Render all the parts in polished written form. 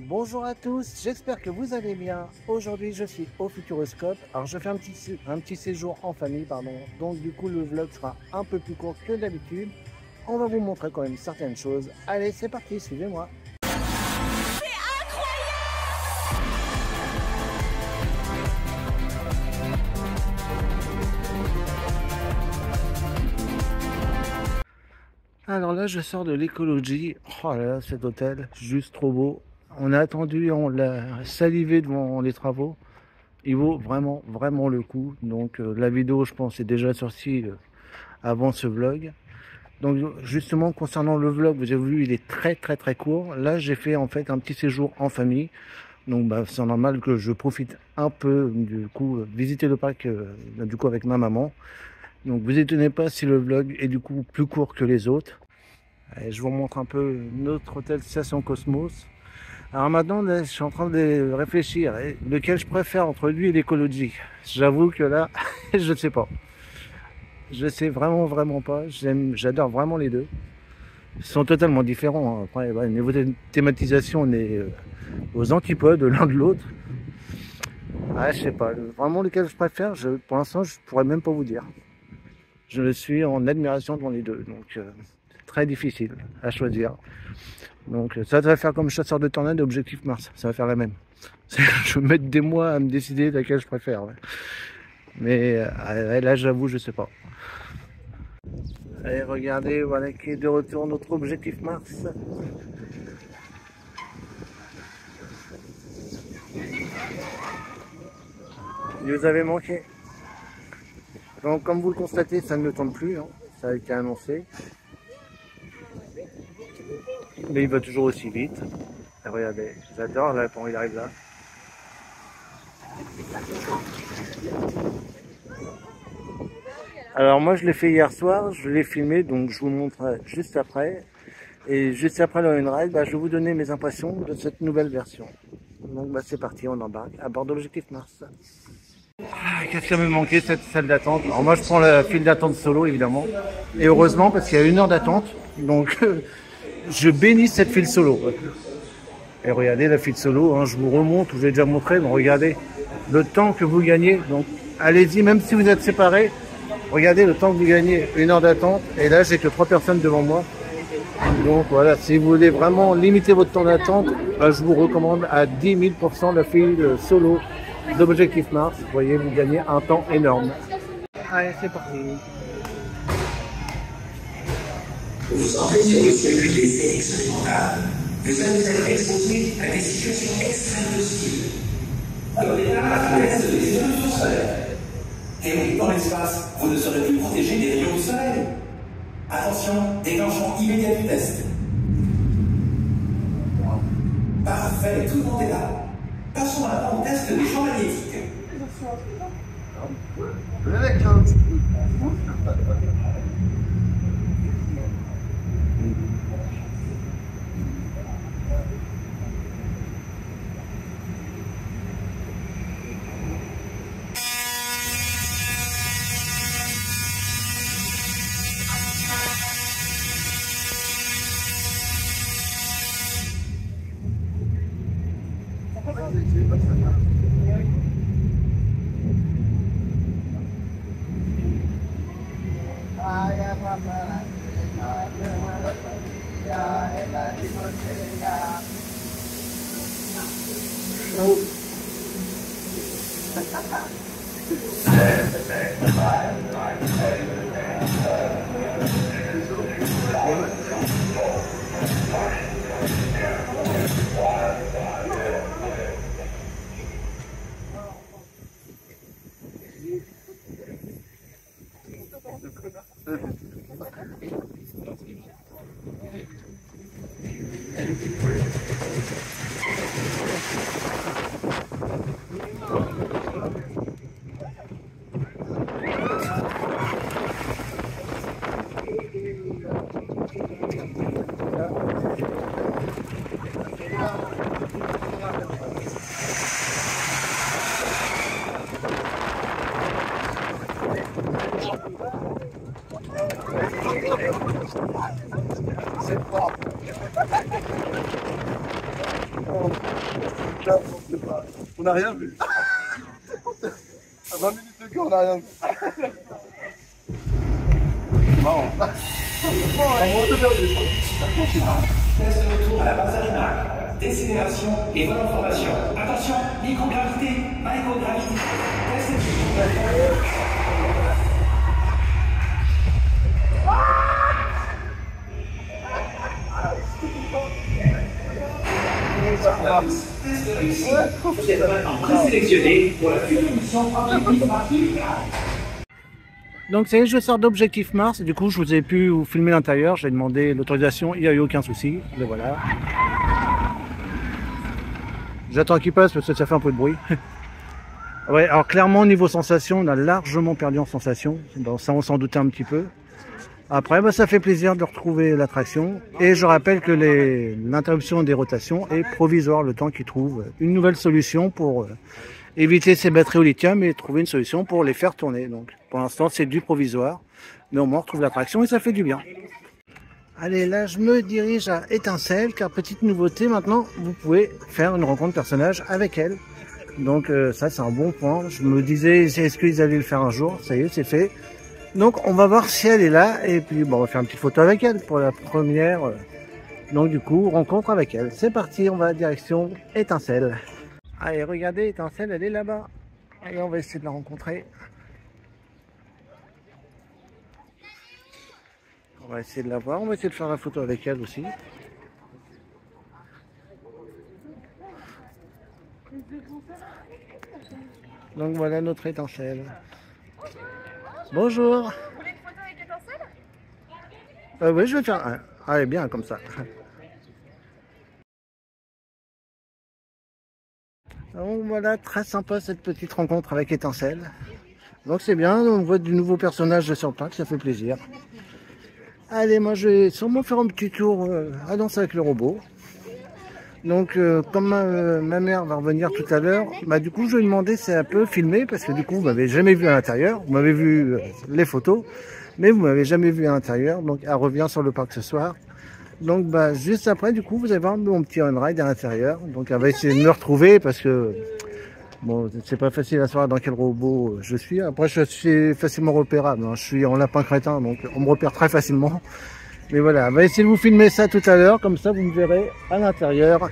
Bonjour à tous, j'espère que vous allez bien. Aujourd'hui, je suis au Futuroscope. Alors, je fais un petit séjour en famille, pardon. Donc, du coup, le vlog sera un peu plus court que d'habitude. On va vous montrer quand même certaines choses. Allez, c'est parti, suivez-moi. Alors là, je sors de l'écologie. Oh là là, cet hôtel, juste trop beau. On a attendu, on l'a salivé devant les travaux. Il vaut vraiment, vraiment le coup. Donc, la vidéo, je pense, est déjà sortie avant ce vlog. Donc justement concernant le vlog, vous avez vu, il est très très court. Là j'ai fait en fait un petit séjour en famille. Donc bah, c'est normal que je profite un peu du coup visiter le parc du coup avec ma maman. Donc vous étonnez pas si le vlog est du coup plus court que les autres. Et je vous montre un peu notre hôtel Station Cosmos. Alors maintenant là, je suis en train de réfléchir lequel je préfère entre lui et l'écologie. J'avoue que là je ne sais pas. Je sais vraiment pas. J'adore vraiment les deux. Ils sont totalement différents. Après, ouais, au niveau de thématisation, on est aux antipodes l'un de l'autre. Ah, je sais pas. Vraiment lequel je préfère, pour l'instant, je pourrais même pas vous dire. Je suis en admiration devant les deux. Donc, très difficile à choisir. Donc, ça va faire comme chasseur de tornades et Objectif Mars. Ça va faire la même. Je vais mettre des mois à me décider laquelle je préfère. Ouais. Mais là, j'avoue, je sais pas. Allez, regardez, voilà qui est de retour notre Objectif Mars. Il vous avait manqué. Donc, comme vous le constatez, ça ne tombe plus. Hein. Ça a été annoncé. Mais il va toujours aussi vite. Et regardez, j'adore là quand il arrive là. Alors moi je l'ai fait hier soir, je l'ai filmé, donc je vous le montrerai juste après. Et juste après le ride, bah, je vais vous donner mes impressions de cette nouvelle version. Donc bah, c'est parti, on embarque à bord d'Objectif Mars. Ah, qu'est-ce qui m'a manqué cette salle d'attente? Alors moi je prends la file d'attente solo évidemment. Et heureusement parce qu'il y a 1 heure d'attente. Donc je bénis cette file solo. Et regardez la file solo, hein, je vous remonte, je vous ai déjà montré, mais regardez le temps que vous gagnez. Donc allez-y, même si vous êtes séparés, regardez le temps que vous gagnez, 1 heure d'attente. Et là j'ai que 3 personnes devant moi. Donc voilà, si vous voulez vraiment limiter votre temps d'attente, je vous recommande à 10 000% la file solo d'Objectif Mars. Vous voyez, vous gagnez un temps énorme. Allez, c'est parti. Vous entrez sur le circuit d'essai expérimental. Vous allez être exposé à des situations extrêmes hostiles. Comme les menaces des éruptions solaires. Et dans l'espace, vous ne serez plus protégé des rayons du soleil. Attention, déclenchement immédiat du test. Parfait, tout le monde est là. Passons maintenant au test des champs magnétiques. On n'a rien vu. À 20 minutes de queue, on n'a rien vu. Marrant. Test de retour à la base animale. Décélération et vol en formation. Attention, microgravité, microgravité. Test de test réussi. Vous êtes maintenant présélectionné pour la future mission Objectif Mars. Donc ça y est, je sors d'Objectif Mars, du coup je vous ai pu vous filmer l'intérieur, j'ai demandé l'autorisation, il n'y a eu aucun souci, le voilà. J'attends qu'il passe parce que ça fait un peu de bruit. Ouais, alors clairement niveau sensation, on a largement perdu en sensation, bon, ça on s'en doutait un petit peu. Après, bah, ça fait plaisir de retrouver l'attraction, et je rappelle que l'interruption des rotations est provisoire, le temps qu'ils trouvent une nouvelle solution pour éviter ces batteries au lithium et trouver une solution pour les faire tourner. Donc pour l'instant c'est du provisoire, mais au moins on retrouve l'attraction et ça fait du bien. Allez, là je me dirige à Étincelle, car petite nouveauté maintenant, vous pouvez faire une rencontre personnage avec elle. Donc ça c'est un bon point. Je me disais est-ce qu'ils allaient le faire un jour, ça y est c'est fait. Donc on va voir si elle est là et puis bon, on va faire une petite photo avec elle pour la première. Donc du coup rencontre avec elle. C'est parti, on va direction Étincelle. Allez, regardez, Étincelle, elle est là-bas. Allez, on va essayer de la rencontrer. On va essayer de la voir. On va essayer de faire la photo avec elle aussi. Donc voilà notre Étincelle. Bonjour. Vous voulez une photo avec Étincelle? Oui, je vais faire un. Allez, bien, comme ça. Donc voilà, très sympa cette petite rencontre avec Étincelle. Donc c'est bien, on voit du nouveau personnage sur le parc, ça fait plaisir. Allez, moi je vais sûrement faire un petit tour à Danser avec le robot. Donc comme ma mère va revenir tout à l'heure, bah du coup je vais demander si elle peut filmer, parce que du coup vous m'avez jamais vu à l'intérieur, vous m'avez vu les photos, mais vous m'avez jamais vu à l'intérieur, donc elle revient sur le parc ce soir. Donc bah juste après du coup vous allez voir mon petit on-ride à l'intérieur, donc elle va essayer de me retrouver parce que bon c'est pas facile à savoir dans quel robot je suis. Après je suis facilement repérable, hein. Je suis en lapin crétin donc on me repère très facilement. Mais voilà, elle va essayer de vous filmer ça tout à l'heure, comme ça vous me verrez à l'intérieur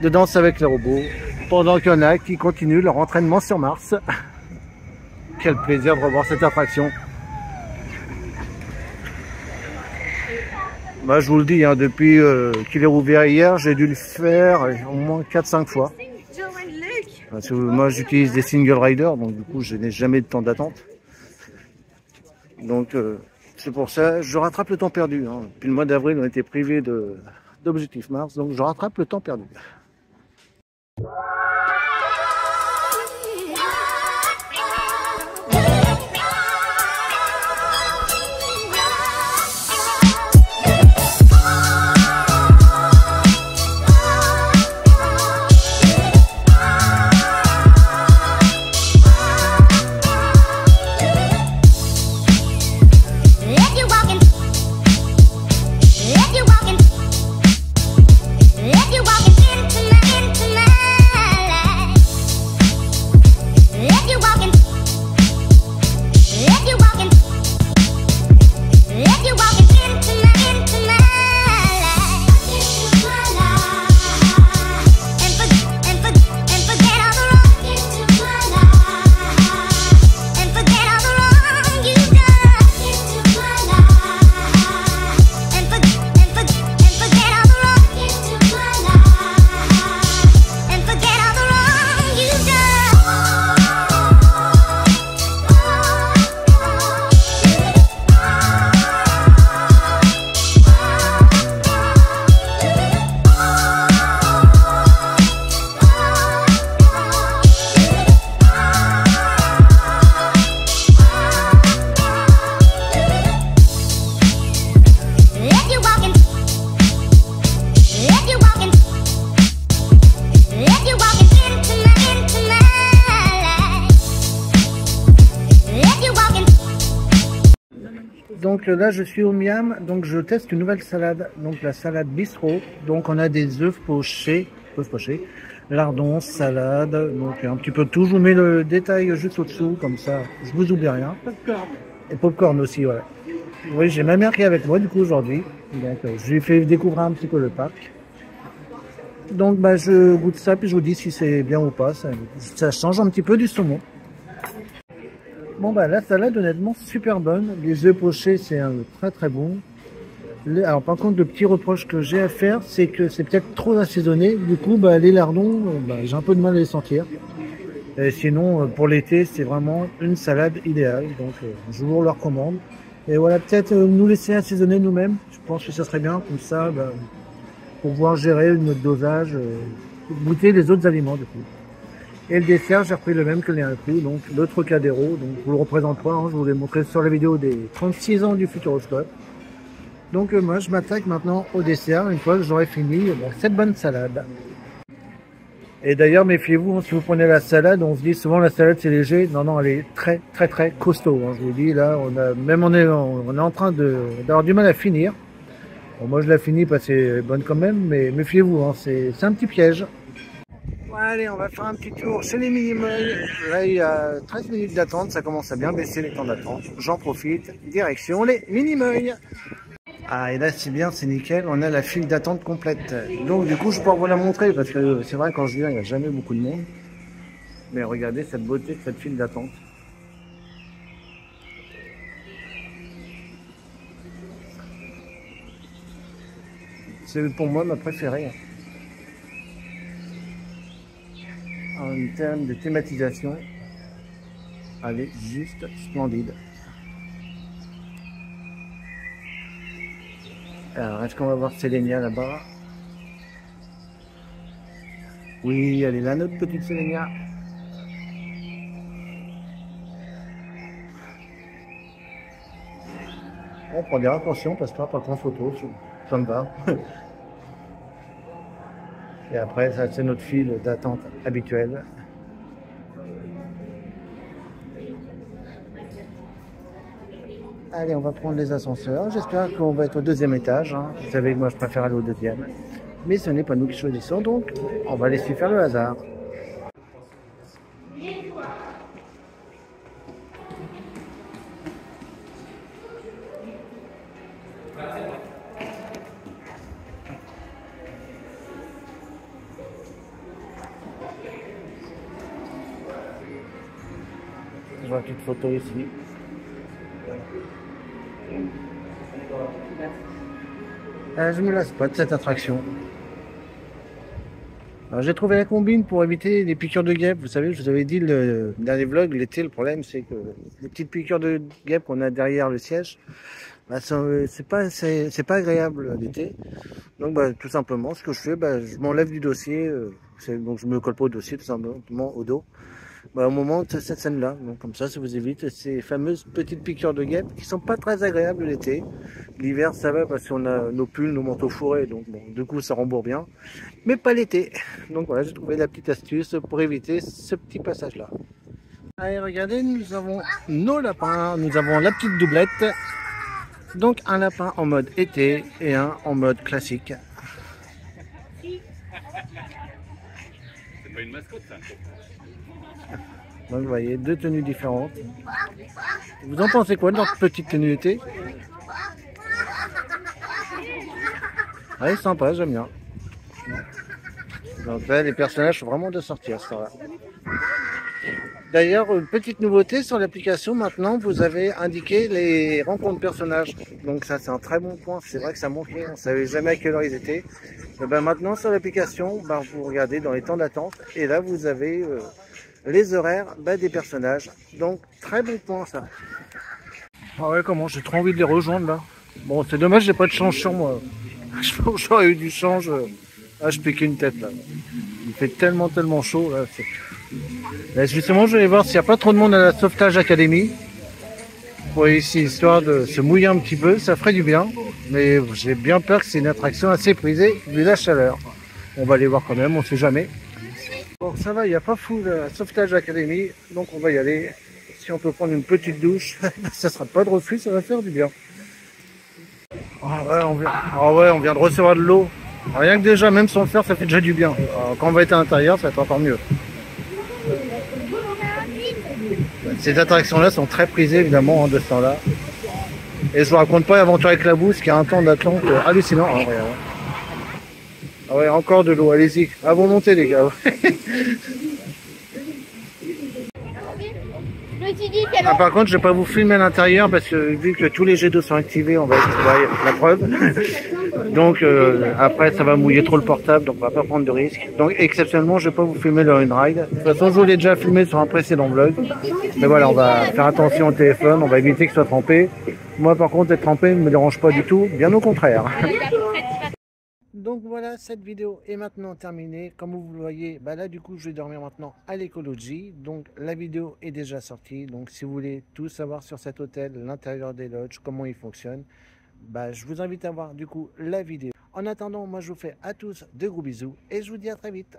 de Danse avec les robots, pendant qu'il y en a qui continuent leur entraînement sur Mars. Quel plaisir de revoir cette attraction. Bah, je vous le dis, hein, depuis qu'il est rouvert hier, j'ai dû le faire au moins 4-5 fois. Parce que moi j'utilise des single riders, donc du coup je n'ai jamais de temps d'attente. Donc c'est pour ça, je rattrape le temps perdu. Hein. Depuis le mois d'avril, on a été privés d'Objectif Mars, donc je rattrape le temps perdu. Donc là je suis au Miam, donc je teste une nouvelle salade, donc la salade bistrot. Donc on a des œufs pochés pose poché. Lardons, salade, donc un petit peu de tout. Je vous mets le détail juste au-dessous, comme ça, je vous oublie rien. Et popcorn aussi, ouais. Oui, j'ai ma mère qui est avec moi du coup aujourd'hui. Donc je lui ai fait découvrir un petit peu le parc. Donc bah, je goûte ça puis je vous dis si c'est bien ou pas. Ça change un petit peu du saumon. Bon bah la salade honnêtement super bonne. Les œufs pochés c'est très très bon. Alors par contre le petit reproche que j'ai à faire c'est que c'est peut-être trop assaisonné. Du coup bah, les lardons bah, j'ai un peu de mal à les sentir. Et sinon pour l'été c'est vraiment une salade idéale. Donc je vous le recommande. Et voilà, peut-être nous laisser assaisonner nous-mêmes. Je pense que ça serait bien, comme ça, bah, pour pouvoir gérer notre dosage, goûter les autres aliments du coup. Et le dessert, j'ai repris le même que les inclus, donc le Trocadéro. Donc je vous le représente pas, hein, je vous l'ai montré sur la vidéo des 36 ans du Futuroscope. Donc moi, je m'attaque maintenant au dessert, une fois que j'aurai fini cette bonne salade. Et d'ailleurs, méfiez-vous, hein, si vous prenez la salade, on se dit souvent la salade c'est léger. Non, non, elle est très, très, très costaud. Hein, je vous dis, là, on est en train d'avoir du mal à finir. Bon, moi, je la finis parce qu'elle est bonne quand même, mais méfiez-vous, hein, c'est un petit piège. Bon, allez, on va faire un petit tour chez les Minimoy. Là, il y a 13 minutes d'attente, ça commence à bien baisser les temps d'attente. J'en profite, direction les Minimoy. Ah et là c'est bien, c'est nickel, on a la file d'attente complète. Donc du coup je peux vous la montrer parce que c'est vrai quand je viens il n'y a jamais beaucoup de monde. Mais regardez cette beauté de cette file d'attente. C'est pour moi ma préférée. En termes de thématisation, elle est juste splendide. Alors, est-ce qu'on va voir Sélénia là-bas? Oui, elle est là, notre petite Sélénia. On prend des raccourcis, parce qu'on pas prendre photo, ça me va. Et après, ça c'est notre file d'attente habituelle. Allez, on va prendre les ascenseurs. J'espère qu'on va être au deuxième étage. Hein. Vous savez que moi, je préfère aller au deuxième. Mais ce n'est pas nous qui choisissons, donc on va laisser faire le hasard. Je vois une petite photo ici. Je me lasse pas de cette attraction. J'ai trouvé la combine pour éviter les piqûres de guêpes. Vous savez, je vous avais dit le dernier vlog, l'été, le problème c'est que les petites piqûres de guêpes qu'on a derrière le siège, bah, c'est pas agréable l'été. Donc bah, tout simplement, ce que je fais, bah, je m'enlève du dossier, donc je me colle pas au dossier, tout simplement au dos. Bah, au moment de cette scène-là, donc comme ça vous évite ces fameuses petites piqûres de guêpes qui sont pas très agréables l'été. L'hiver ça va parce qu'on a nos pulls, nos manteaux fourrés, donc bon, du coup ça rembourre bien, mais pas l'été. Donc voilà, j'ai trouvé la petite astuce pour éviter ce petit passage-là. Allez, regardez, nous avons nos lapins, nous avons la petite doublette, donc un lapin en mode été et un en mode classique. C'est pas une mascotte ça. Donc vous voyez, deux tenues différentes. Vous en pensez quoi de leur petite tenue d'été? Ouais, sympa, j'aime bien. Donc là, les personnages sont vraiment de sortir, ça va. D'ailleurs, petite nouveauté sur l'application, maintenant, vous avez indiqué les rencontres personnages. Donc ça, c'est un très bon point. C'est vrai que ça manquait, on ne savait jamais à quelle heure ils étaient. Et ben, maintenant, sur l'application, ben, vous regardez dans les temps d'attente. Et là, vous avez les horaires des personnages. Donc, très bon point, ça. Ah ouais, comment? J'ai trop envie de les rejoindre, là. Bon, c'est dommage, j'ai pas de change sur moi. Je pense que j'aurais eu du change. Ah, je piquais une tête, là. Il fait tellement chaud, là. Là, justement, je vais voir s'il n'y a pas trop de monde à la Sauvetage Academy. Pour ici, histoire de se mouiller un petit peu, ça ferait du bien. Mais j'ai bien peur que c'est une attraction assez prisée vu la chaleur. On va aller voir quand même, on sait jamais. Bon, ça va, il n'y a pas fou la Sauvetage Academy, donc on va y aller. Si on peut prendre une petite douche, ça sera pas de refus, ça va faire du bien. Ah ouais, on vient de recevoir de l'eau. Rien que déjà, même sans le faire, ça fait déjà du bien. Alors, quand on va être à l'intérieur, ça va être encore mieux. Ces attractions-là sont très prisées, évidemment, de ce temps-là. Et je vous raconte pas l'aventure avec la bouse, qui a un temps d'attente hallucinant. Ah ouais, ah ouais, encore de l'eau, allez-y. À volonté, les gars. Ah, par contre, je vais pas vous filmer à l'intérieur parce que vu que tous les jets d'eau sont activés, on va ouais, la preuve. Donc après, ça va mouiller trop le portable, donc on va pas prendre de risque. Donc exceptionnellement, je vais pas vous filmer le ride. De toute façon, je vous l'ai déjà filmé sur un précédent vlog. Mais voilà, on va faire attention au téléphone, on va éviter qu'il soit trempé. Moi, par contre, être trempé ne me dérange pas du tout, bien au contraire. Donc voilà, cette vidéo est maintenant terminée. Comme vous le voyez, bah là du coup je vais dormir maintenant à l'écologie. Donc la vidéo est déjà sortie. Donc si vous voulez tout savoir sur cet hôtel, l'intérieur des lodges, comment il fonctionne, bah, je vous invite à voir du coup la vidéo. En attendant, moi je vous fais à tous de gros bisous et je vous dis à très vite.